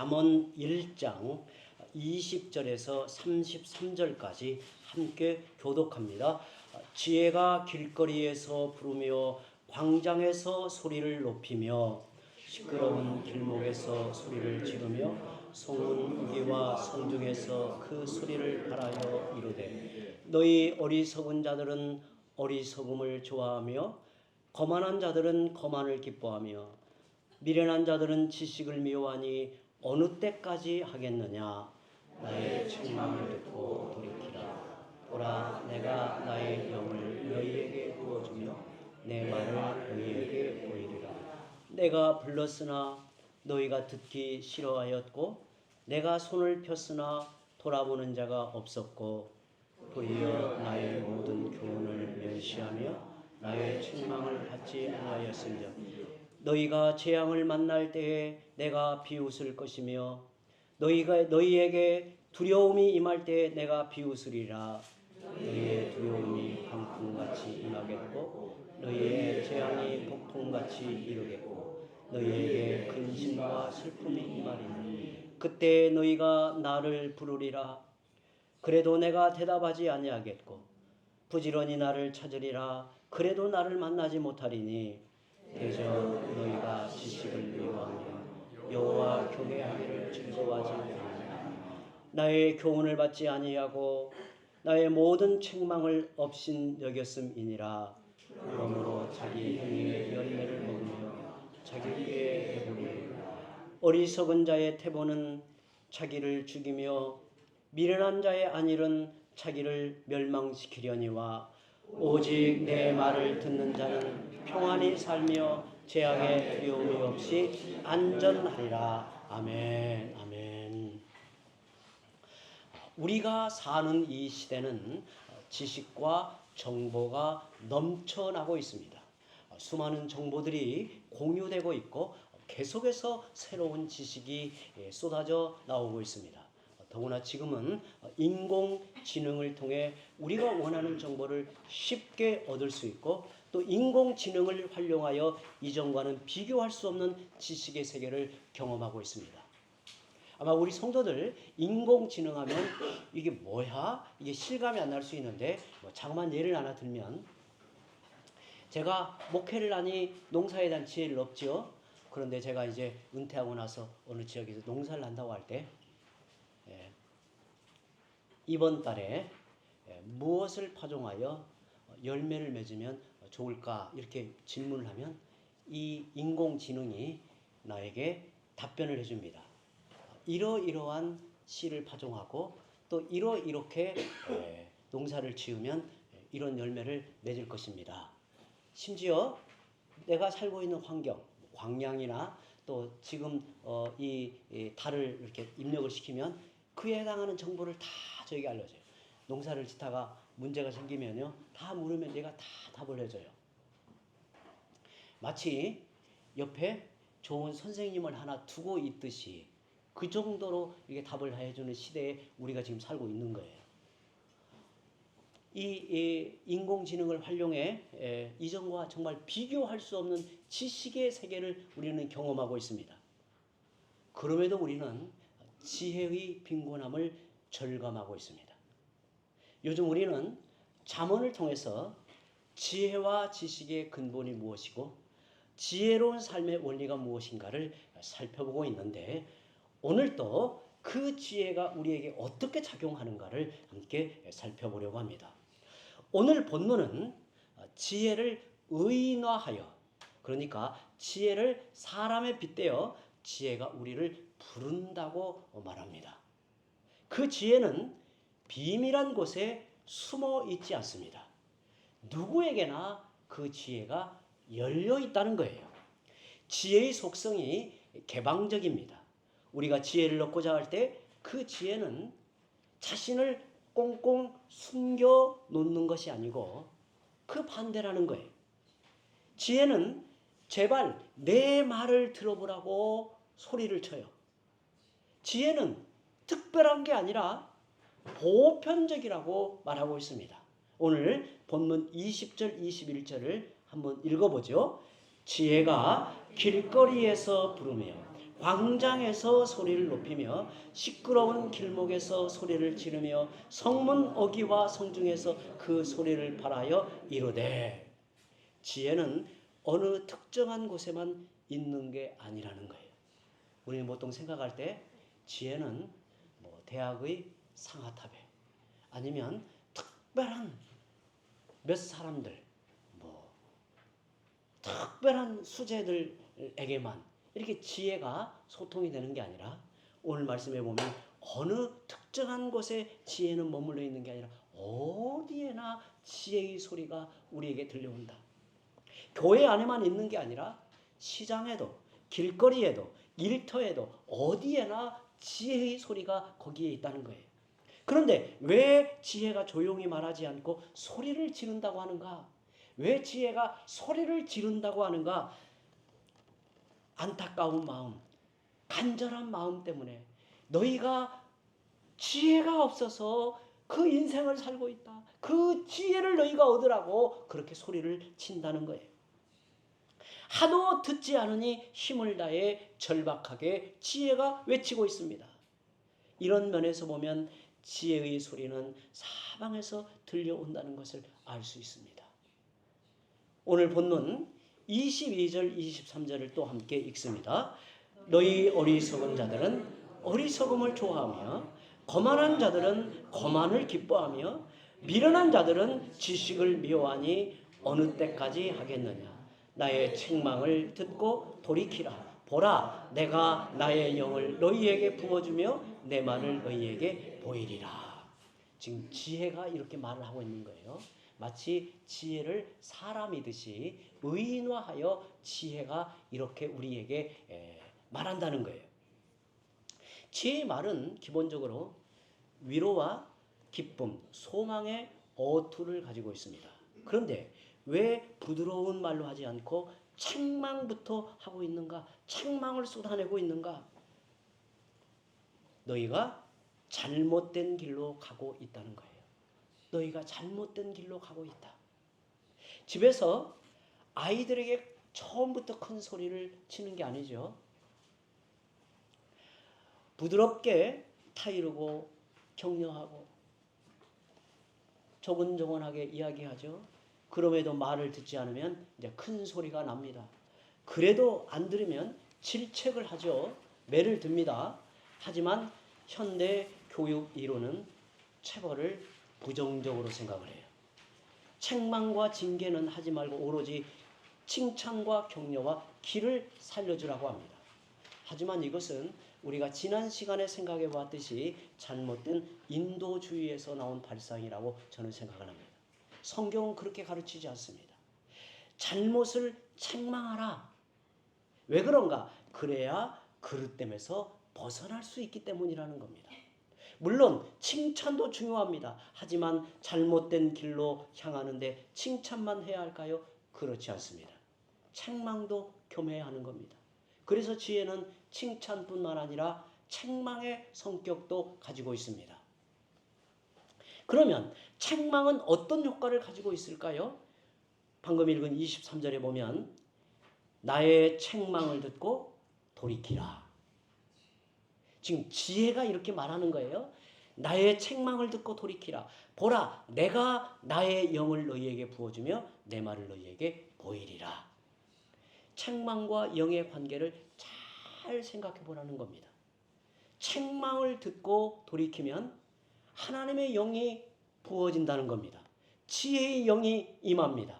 잠언 1장 20절에서 33절까지 함께 교독합니다. 지혜가 길거리에서 부르며 광장에서 소리를 높이며 시끄러운 길목에서 소리를 지르며 송은기와 성중에서 그 소리를 바라여 이르되 너희 어리석은 자들은 어리석음을 좋아하며 거만한 자들은 거만을 기뻐하며 미련한 자들은 지식을 미워하니 어느 때까지 하겠느냐. 나의 책망을 듣고 돌이키라. 보라, 내가 나의 영을 너희에게 부어주며 내 말을 너희에게 보이리라. 내가 불렀으나 너희가 듣기 싫어하였고 내가 손을 폈으나 돌아보는 자가 없었고 도리어 나의 모든 교훈을 멸시하며 나의 책망을 받지 아니하였으며 너희가 재앙을 만날 때에 내가 비웃을 것이며 너희에게 두려움이 임할 때에 내가 비웃으리라. 너희의 두려움이 강풍같이 임하겠고 너희의 재앙이 폭풍같이 이르겠고 너희에게 근심과 슬픔이 임하리니 그때 너희가 나를 부르리라. 그래도 내가 대답하지 아니하겠고 부지런히 나를 찾으리라. 그래도 나를 만나지 못하리니 대저 너희가 지식을 미워하며 여호와 경외하기를 즐거워하지 아니하느냐. 나의 교훈을 받지 아니하고 나의 모든 책망을 업신 여겼음이니라. 그러므로 자기 행위의 열매를 먹으며 자기 꾀에 배부르리라. 어리석은 자의 태보는 자기를 죽이며 미련한 자의 안일은 자기를 멸망시키려니와 오직 내 말을 듣는 자는 평안히 살며 재앙의 두려움이 없이 안전하리라. 아멘. 아멘. 우리가 사는 이 시대는 지식과 정보가 넘쳐나고 있습니다. 수많은 정보들이 공유되고 있고 계속해서 새로운 지식이 쏟아져 나오고 있습니다. 더구나 지금은 인공지능을 통해 우리가 원하는 정보를 쉽게 얻을 수 있고 또 인공지능을 활용하여 이전과는 비교할 수 없는 지식의 세계를 경험하고 있습니다. 아마 우리 성도들 인공지능 하면 이게 뭐야? 이게 실감이 안 날 수 있는데 자그마한 예를 하나 들면 제가 목회를 하니 농사에 대한 지혜를 얻죠. 그런데 제가 이제 은퇴하고 나서 어느 지역에서 농사를 한다고 할 때 이번 달에 무엇을 파종하여 열매를 맺으면 좋을까 이렇게 질문을 하면 이 인공지능이 나에게 답변을 해줍니다. 이러이러한 씨를 파종하고 또 이렇게 농사를 지으면 이런 열매를 맺을 것입니다. 심지어 내가 살고 있는 환경, 광양이나 또 지금 이 달을 이렇게 입력을 시키면 그에 해당하는 정보를 다 저에게 알려줘요. 농사를 짓다가 문제가 생기면요, 다 물으면 얘가 다 답을 해줘요. 마치 옆에 좋은 선생님을 하나 두고 있듯이 그 정도로 이게 답을 해주는 시대에 우리가 지금 살고 있는 거예요. 이 인공지능을 활용해 이전과 정말 비교할 수 없는 지식의 세계를 우리는 경험하고 있습니다. 그럼에도 우리는 지혜의 빈곤함을 절감하고 있습니다. 요즘 우리는 잠언을 통해서 지혜와 지식의 근본이 무엇이고 지혜로운 삶의 원리가 무엇인가를 살펴보고 있는데 오늘도 그 지혜가 우리에게 어떻게 작용하는가를 함께 살펴보려고 합니다. 오늘 본문은 지혜를 의인화하여, 그러니까 지혜를 사람에 빗대어 지혜가 우리를 부른다고 말합니다. 그 지혜는 비밀한 곳에 숨어 있지 않습니다. 누구에게나 그 지혜가 열려 있다는 거예요. 지혜의 속성이 개방적입니다. 우리가 지혜를 얻고자 할 때 그 지혜는 자신을 꽁꽁 숨겨 놓는 것이 아니고 그 반대라는 거예요. 지혜는 제발 내 말을 들어보라고 소리를 쳐요. 지혜는 특별한 게 아니라 보편적이라고 말하고 있습니다. 오늘 본문 20절, 21절을 한번 읽어보죠. 지혜가 길거리에서 부르며 광장에서 소리를 높이며 시끄러운 길목에서 소리를 지르며 성문 어귀와 성중에서 그 소리를 발하여 이르되. 지혜는 어느 특정한 곳에만 있는 게 아니라는 거예요. 우리는 보통 생각할 때 지혜는 뭐 대학의 상하탑에 아니면 특별한 몇 사람들, 뭐 특별한 수재들에게만 이렇게 지혜가 소통이 되는 게 아니라, 오늘 말씀해 보면 어느 특정한 곳에 지혜는 머물러 있는 게 아니라 어디에나 지혜의 소리가 우리에게 들려온다. 교회 안에만 있는 게 아니라 시장에도, 길거리에도, 일터에도 어디에나 지혜의 소리가 거기에 있다는 거예요. 그런데 왜 지혜가 조용히 말하지 않고 소리를 지른다고 하는가? 왜 지혜가 소리를 지른다고 하는가? 안타까운 마음, 간절한 마음 때문에, 너희가 지혜가 없어서 그 인생을 살고 있다, 그 지혜를 너희가 얻으라고 그렇게 소리를 친다는 거예요. 하도 듣지 않으니 힘을 다해 절박하게 지혜가 외치고 있습니다. 이런 면에서 보면 지혜의 소리는 사방에서 들려온다는 것을 알 수 있습니다. 오늘 본문 22절 23절을 또 함께 읽습니다. 너희 어리석은 자들은 어리석음을 좋아하며 거만한 자들은 거만을 기뻐하며 미련한 자들은 지식을 미워하니 어느 때까지 하겠느냐. 나의 책망을 듣고 돌이키라. 보라, 내가 나의 영을 너희에게 부어주며 내 말을 너희에게 보이리라. 지금 지혜가 이렇게 말을 하고 있는 거예요. 마치 지혜를 사람이듯이 의인화하여 지혜가 이렇게 우리에게 말한다는 거예요. 지혜의 말은 기본적으로 위로와 기쁨, 소망의 어투를 가지고 있습니다. 그런데 왜 부드러운 말로 하지 않고 책망부터 하고 있는가? 책망을 쏟아내고 있는가? 너희가 잘못된 길로 가고 있다는 거예요. 너희가 잘못된 길로 가고 있다. 집에서 아이들에게 처음부터 큰 소리를 치는 게 아니죠. 부드럽게 타이르고 격려하고 조곤조곤하게 이야기하죠. 그럼에도 말을 듣지 않으면 이제 큰 소리가 납니다. 그래도 안 들으면 질책을 하죠. 매를 듭니다. 하지만 현대 교육 이론은 체벌을 부정적으로 생각을 해요. 책망과 징계는 하지 말고 오로지 칭찬과 격려와 길을 살려주라고 합니다. 하지만 이것은 우리가 지난 시간에 생각해 봤듯이 잘못된 인도주의에서 나온 발상이라고 저는 생각을 합니다. 성경은 그렇게 가르치지 않습니다. 잘못을 책망하라. 왜 그런가? 그래야 그릇됨에서 벗어날 수 있기 때문이라는 겁니다. 물론 칭찬도 중요합니다. 하지만 잘못된 길로 향하는데 칭찬만 해야 할까요? 그렇지 않습니다. 책망도 겸해야 하는 겁니다. 그래서 지혜는 칭찬뿐만 아니라 책망의 성격도 가지고 있습니다. 그러면 책망은 어떤 효과를 가지고 있을까요? 방금 읽은 23절에 보면 나의 책망을 듣고 돌이키라. 지금 지혜가 이렇게 말하는 거예요. 나의 책망을 듣고 돌이키라. 보라, 내가 나의 영을 너희에게 부어주며 내 말을 너희에게 보이리라. 책망과 영의 관계를 잘 생각해 보라는 겁니다. 책망을 듣고 돌이키면 하나님의 영이 부어진다는 겁니다. 지혜의 영이 임합니다.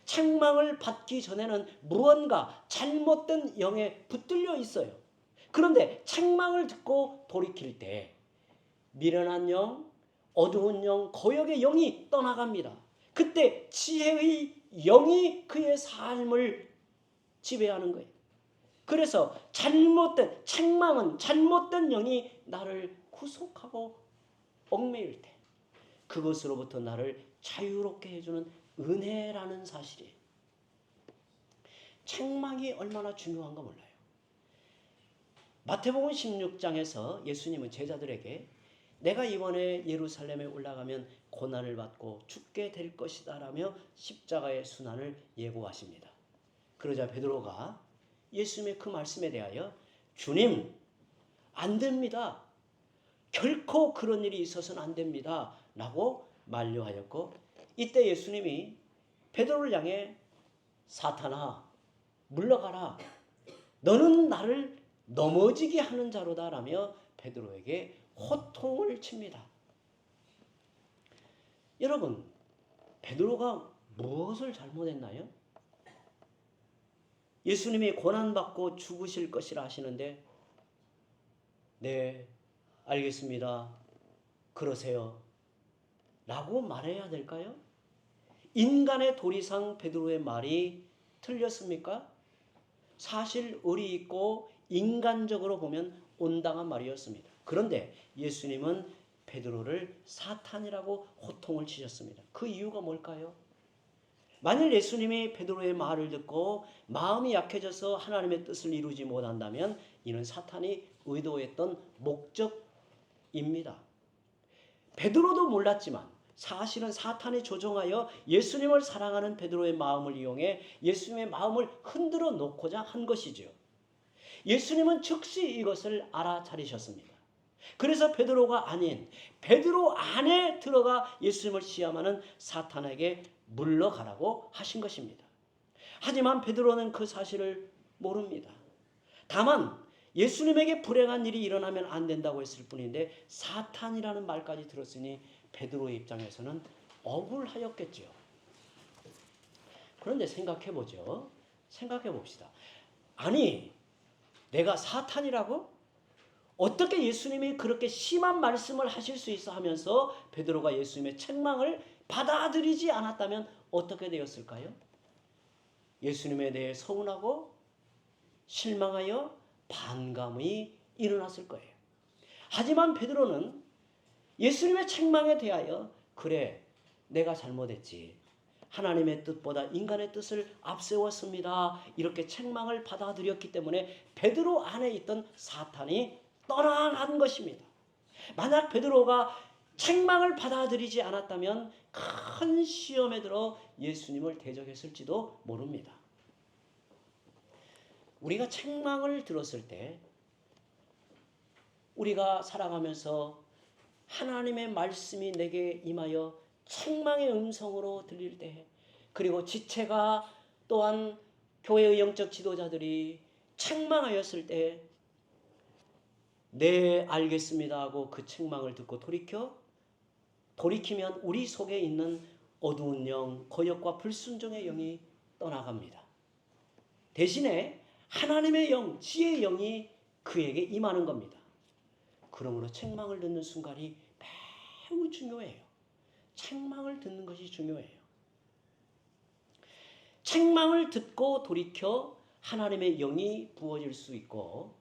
책망을 받기 전에는 무언가 잘못된 영에 붙들려 있어요. 그런데 책망을 듣고 돌이킬 때 미련한 영, 어두운 영, 거역의 영이 떠나갑니다. 그때 지혜의 영이 그의 삶을 지배하는 거예요. 그래서 책망은 잘못된 영이 나를 구속하고 얽매일 때 그것으로부터 나를 자유롭게 해주는 은혜라는 사실이에요. 책망이 얼마나 중요한가 몰라요. 마태복음 16장에서 예수님은 제자들에게 내가 이번에 예루살렘에 올라가면 고난을 받고 죽게 될 것이다 라며 십자가의 순환을 예고하십니다. 그러자 베드로가 예수님의 그 말씀에 대하여 주님, 안 됩니다. 결코 그런 일이 있어서는 안 됩니다. 라고 만류하였고, 이때 예수님이 베드로를 향해 사탄아, 물러가라. 너는 나를 넘어지게 하는 자로다 라며 베드로에게 호통을 칩니다. 여러분, 베드로가 무엇을 잘못했나요? 예수님이 고난받고 죽으실 것이라 하시는데 네, 알겠습니다. 그러세요. 라고 말해야 될까요? 인간의 도리상 베드로의 말이 틀렸습니까? 사실 의리 있고 인간적으로 보면 온당한 말이었습니다. 그런데 예수님은 베드로를 사탄이라고 호통을 치셨습니다. 그 이유가 뭘까요? 만일 예수님이 베드로의 말을 듣고 마음이 약해져서 하나님의 뜻을 이루지 못한다면 이는 사탄이 의도했던 목적입니다. 베드로도 몰랐지만 사실은 사탄이 조종하여 예수님을 사랑하는 베드로의 마음을 이용해 예수님의 마음을 흔들어 놓고자 한 것이죠. 예수님은 즉시 이것을 알아차리셨습니다. 그래서 베드로가 아닌 베드로 안에 들어가 예수님을 시험하는 사탄에게 물러가라고 하신 것입니다. 하지만 베드로는 그 사실을 모릅니다. 다만 예수님에게 불행한 일이 일어나면 안 된다고 했을 뿐인데 사탄이라는 말까지 들었으니 베드로의 입장에서는 억울하였겠죠. 그런데 생각해보죠. 생각해봅시다. 아니, 내가 사탄이라고? 어떻게 예수님이 그렇게 심한 말씀을 하실 수 있어 하면서 베드로가 예수님의 책망을 받아들이지 않았다면 어떻게 되었을까요? 예수님에 대해 서운하고 실망하여 반감이 일어났을 거예요. 하지만 베드로는 예수님의 책망에 대하여 그래, 내가 잘못했지. 하나님의 뜻보다 인간의 뜻을 앞세웠습니다. 이렇게 책망을 받아들였기 때문에 베드로 안에 있던 사탄이 떠나간 것입니다. 만약 베드로가 책망을 받아들이지 않았다면 큰 시험에 들어 예수님을 대적했을지도 모릅니다. 우리가 책망을 들었을 때 우리가 살아가면서 하나님의 말씀이 내게 임하여 책망의 음성으로 들릴 때, 그리고 지체가 또한 교회의 영적 지도자들이 책망하였을 때 네, 알겠습니다 하고 그 책망을 듣고 돌이키면 우리 속에 있는 어두운 영, 거역과 불순종의 영이 떠나갑니다. 대신에 하나님의 영, 지혜의 영이 그에게 임하는 겁니다. 그러므로 책망을 듣는 순간이 매우 중요해요. 책망을 듣는 것이 중요해요. 책망을 듣고 돌이켜 하나님의 영이 부어질 수 있고,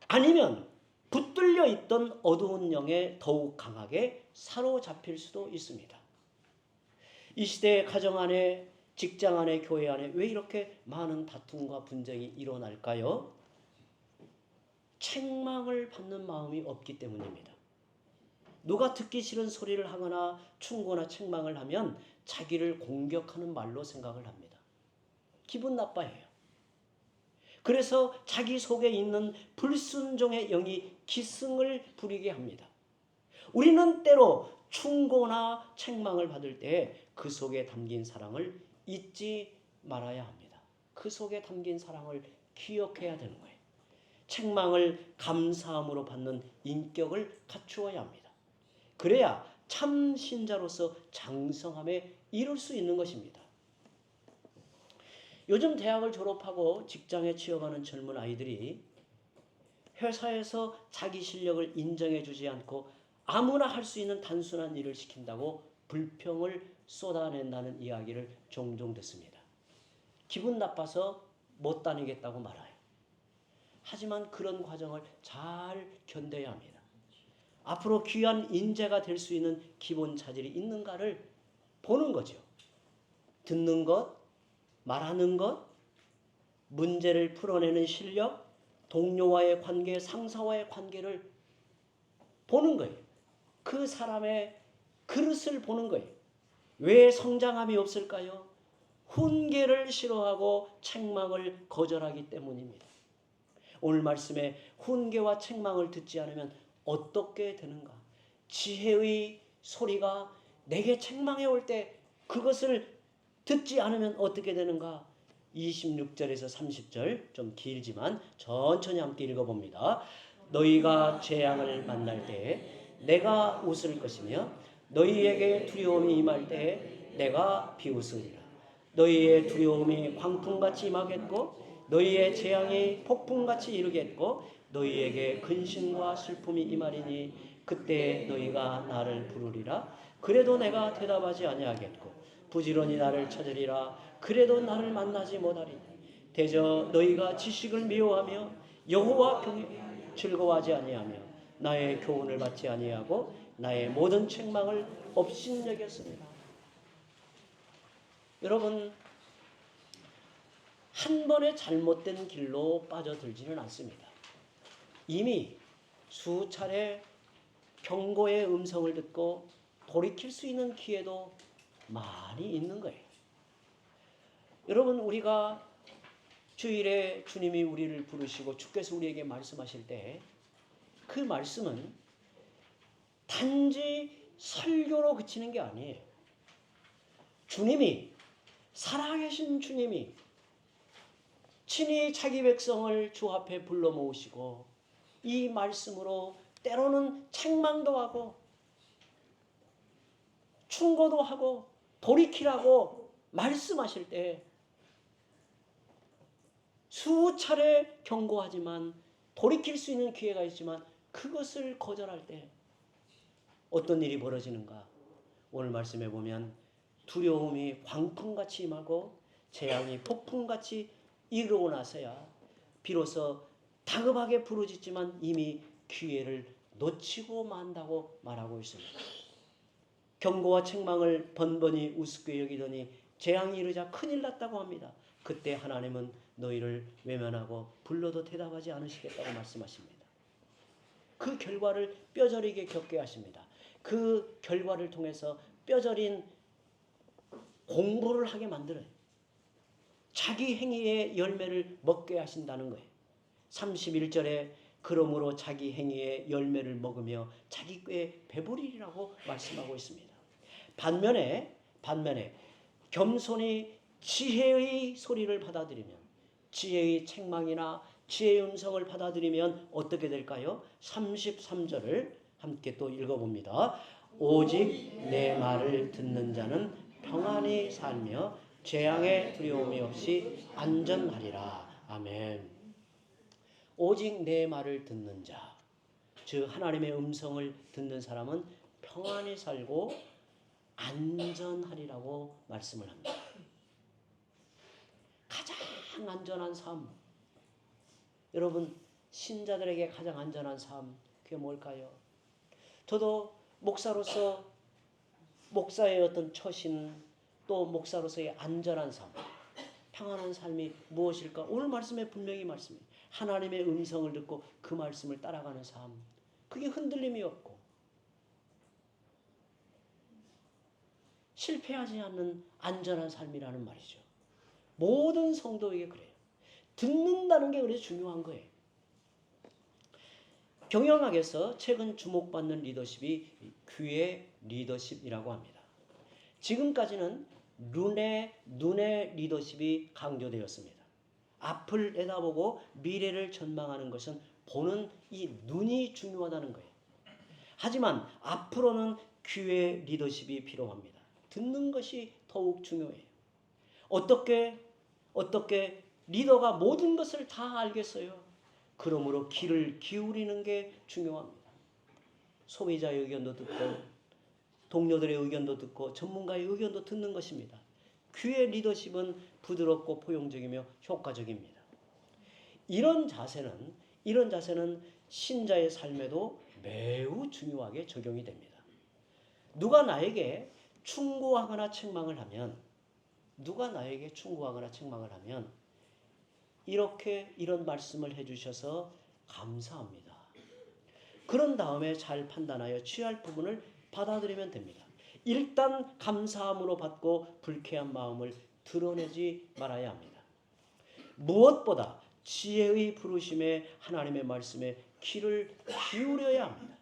아니면 붙들려 있던 어두운 영에 더욱 강하게 사로잡힐 수도 있습니다. 이 시대의 가정 안에, 직장 안에, 교회 안에 왜 이렇게 많은 다툼과 분쟁이 일어날까요? 책망을 받는 마음이 없기 때문입니다. 누가 듣기 싫은 소리를 하거나 충고나 책망을 하면 자기를 공격하는 말로 생각을 합니다. 기분 나빠해요. 그래서 자기 속에 있는 불순종의 영이 기승을 부리게 합니다. 우리는 때로 충고나 책망을 받을 때 그 속에 담긴 사랑을 잊지 말아야 합니다. 그 속에 담긴 사랑을 기억해야 되는 거예요. 책망을 감사함으로 받는 인격을 갖추어야 합니다. 그래야 참 신자로서 장성함에 이룰 수 있는 것입니다. 요즘 대학을 졸업하고 직장에 취업하는 젊은 아이들이 회사에서 자기 실력을 인정해 주지 않고 아무나 할 수 있는 단순한 일을 시킨다고 불평을 쏟아낸다는 이야기를 종종 듣습니다. 기분 나빠서 못 다니겠다고 말아요. 하지만 그런 과정을 잘 견뎌야 합니다. 앞으로 귀한 인재가 될 수 있는 기본 자질이 있는가를 보는 거죠. 듣는 것, 말하는 것, 문제를 풀어내는 실력, 동료와의 관계, 상사와의 관계를 보는 거예요. 그 사람의 그릇을 보는 거예요. 왜 성장함이 없을까요? 훈계를 싫어하고 책망을 거절하기 때문입니다. 오늘 말씀에 훈계와 책망을 듣지 않으면 어떻게 되는가? 지혜의 소리가 내게 책망해 올 때 그것을 듣지 않으면 어떻게 되는가? 26절에서 30절 좀 길지만 천천히 함께 읽어봅니다. 너희가 재앙을 만날 때에 내가 웃을 것이며 너희에게 두려움이 임할 때에 내가 비웃으리라. 너희의 두려움이 광풍같이 임하겠고 너희의 재앙이 폭풍같이 이르겠고 너희에게 근심과 슬픔이 임하리니 그때 너희가 나를 부르리라. 그래도 내가 대답하지 아니하겠고 부지런히 나를 찾으리라. 그래도 나를 만나지 못하리니 대저 너희가 지식을 미워하며 여호와 경외 즐거워하지 아니하며 나의 교훈을 받지 아니하고 나의 모든 책망을 업신여겼습니다. 여러분, 한 번의 잘못된 길로 빠져들지는 않습니다. 이미 수차례 경고의 음성을 듣고 돌이킬 수 있는 기회도 많이 있는 거예요. 여러분, 우리가 주일에 주님이 우리를 부르시고 주께서 우리에게 말씀하실 때 그 말씀은 단지 설교로 그치는 게 아니에요. 주님이, 살아계신 주님이 친히 자기 백성을 주 앞에 불러 모으시고 이 말씀으로 때로는 책망도 하고 충고도 하고 돌이키라고 말씀하실 때 수차례 경고하지만 돌이킬 수 있는 기회가 있지만 그것을 거절할 때 어떤 일이 벌어지는가? 오늘 말씀해 보면 두려움이 광풍같이 임하고 재앙이 폭풍같이 이르고 나서야 비로소 다급하게 부르짖지만 이미 기회를 놓치고 만다고 말하고 있습니다. 경고와 책망을 번번이 우습게 여기더니 재앙이 이르자 큰일 났다고 합니다. 그때 하나님은 너희를 외면하고 불러도 대답하지 않으시겠다고 말씀하십니다. 그 결과를 뼈저리게 겪게 하십니다. 그 결과를 통해서 뼈저린 공부를 하게 만들어요. 자기 행위의 열매를 먹게 하신다는 거예요. 31절에 그러므로 자기 행위의 열매를 먹으며 자기 꾀에 배부리라고 말씀하고 있습니다. 반면에 겸손히 지혜의 소리를 받아들이면 지혜의 책망이나 지혜의 음성을 받아들이면 어떻게 될까요? 33절을 함께 또 읽어봅니다. 오직 내 말을 듣는 자는 평안히 살며 재앙의 두려움이 없이 안전하리라. 아멘. 오직 내 말을 듣는 자, 즉 하나님의 음성을 듣는 사람은 평안히 살고 안전하리라고 말씀을 합니다. 가장 안전한 삶, 여러분 신자들에게 가장 안전한 삶 그게 뭘까요? 저도 목사로서 목사의 어떤 처신 또 목사로서의 안전한 삶, 평안한 삶이 무엇일까? 오늘 말씀에 분명히 말씀해요. 하나님의 음성을 듣고 그 말씀을 따라가는 삶, 그게 흔들림이 없고 실패하지 않는 안전한 삶이라는 말이죠. 모든 성도에게 그래요. 듣는다는 게 그래서 중요한 거예요. 경영학에서 최근 주목받는 리더십이 귀의 리더십이라고 합니다. 지금까지는 눈의 리더십이 강조되었습니다. 앞을 내다보고 미래를 전망하는 것은 보는 이 눈이 중요하다는 거예요. 하지만 앞으로는 귀의 리더십이 필요합니다. 듣는 것이 더욱 중요해요. 어떻게 리더가 모든 것을 다 알겠어요? 그러므로 귀를 기울이는 게 중요합니다. 소비자의 의견도 듣고 동료들의 의견도 듣고 전문가의 의견도 듣는 것입니다. 귀의 리더십은 부드럽고 포용적이며 효과적입니다. 이런 자세는 신자의 삶에도 매우 중요하게 적용이 됩니다. 누가 나에게 충고하거나 책망을 하면 이런 말씀을 해주셔서 감사합니다. 그런 다음에 잘 판단하여 취할 부분을 받아들이면 됩니다. 일단 감사함으로 받고 불쾌한 마음을 드러내지 말아야 합니다. 무엇보다 지혜의 부르심에 하나님의 말씀에 귀를 기울여야 합니다.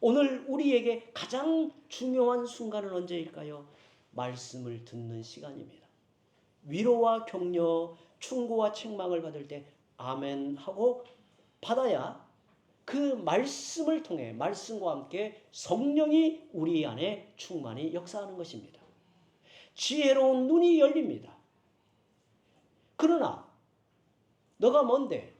오늘 우리에게 가장 중요한 순간은 언제일까요? 말씀을 듣는 시간입니다. 위로와 격려, 충고와 책망을 받을 때 아멘 하고 받아야 그 말씀을 통해 말씀과 함께 성령이 우리 안에 충만히 역사하는 것입니다. 지혜로운 눈이 열립니다. 그러나 너가 뭔데?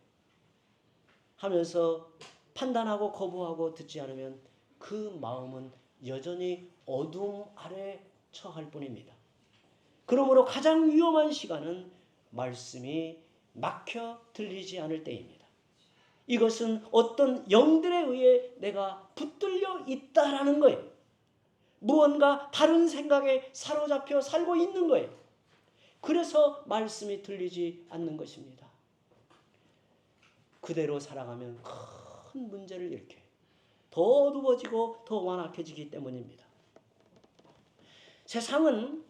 하면서 판단하고 거부하고 듣지 않으면 그 마음은 여전히 어둠 아래 처할 뿐입니다. 그러므로 가장 위험한 시간은 말씀이 막혀 들리지 않을 때입니다. 이것은 어떤 영들에 의해 내가 붙들려 있다라는 거예요. 무언가 다른 생각에 사로잡혀 살고 있는 거예요. 그래서 말씀이 들리지 않는 것입니다. 그대로 살아가면 큰 문제를 일으켜요. 더 어두워지고 더 완악해지기 때문입니다. 세상은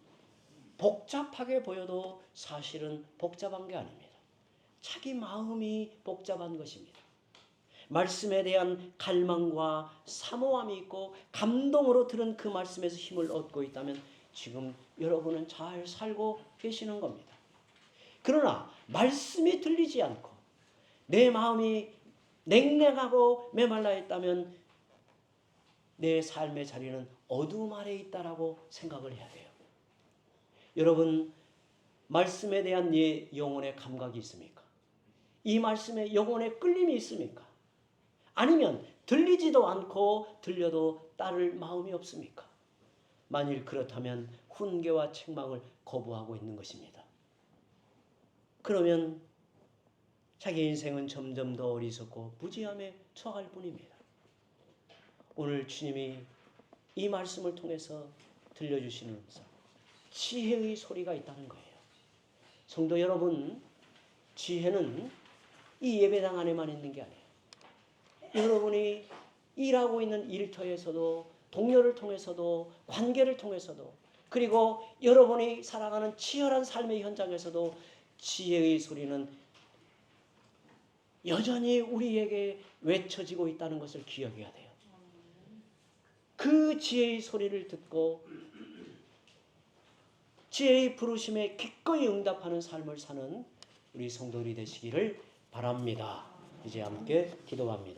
복잡하게 보여도 사실은 복잡한 게 아닙니다. 자기 마음이 복잡한 것입니다. 말씀에 대한 갈망과 사모함이 있고 감동으로 들은 그 말씀에서 힘을 얻고 있다면 지금 여러분은 잘 살고 계시는 겁니다. 그러나 말씀이 들리지 않고 내 마음이 냉랭하고 메말라 있다면 내 삶의 자리는 어둠 아래 있다라고 생각을 해야 돼요. 여러분, 말씀에 대한 네 영혼의 감각이 있습니까? 이 말씀에 영혼의 끌림이 있습니까? 아니면 들리지도 않고 들려도 따를 마음이 없습니까? 만일 그렇다면 훈계와 책망을 거부하고 있는 것입니다. 그러면 자기 인생은 점점 더 어리석고 무지함에 처할 뿐입니다. 오늘 주님이 이 말씀을 통해서 들려주시는 지혜의 소리가 있다는 거예요. 성도 여러분, 지혜는 이 예배당 안에만 있는 게 아니에요. 여러분이 일하고 있는 일터에서도, 동료를 통해서도, 관계를 통해서도, 그리고 여러분이 살아가는 치열한 삶의 현장에서도 지혜의 소리는 여전히 우리에게 외쳐지고 있다는 것을 기억해야 돼요. 그 지혜의 소리를 듣고 지혜의 부르심에 기꺼이 응답하는 삶을 사는 우리 성도들이 되시기를 바랍니다. 이제 함께 기도합니다.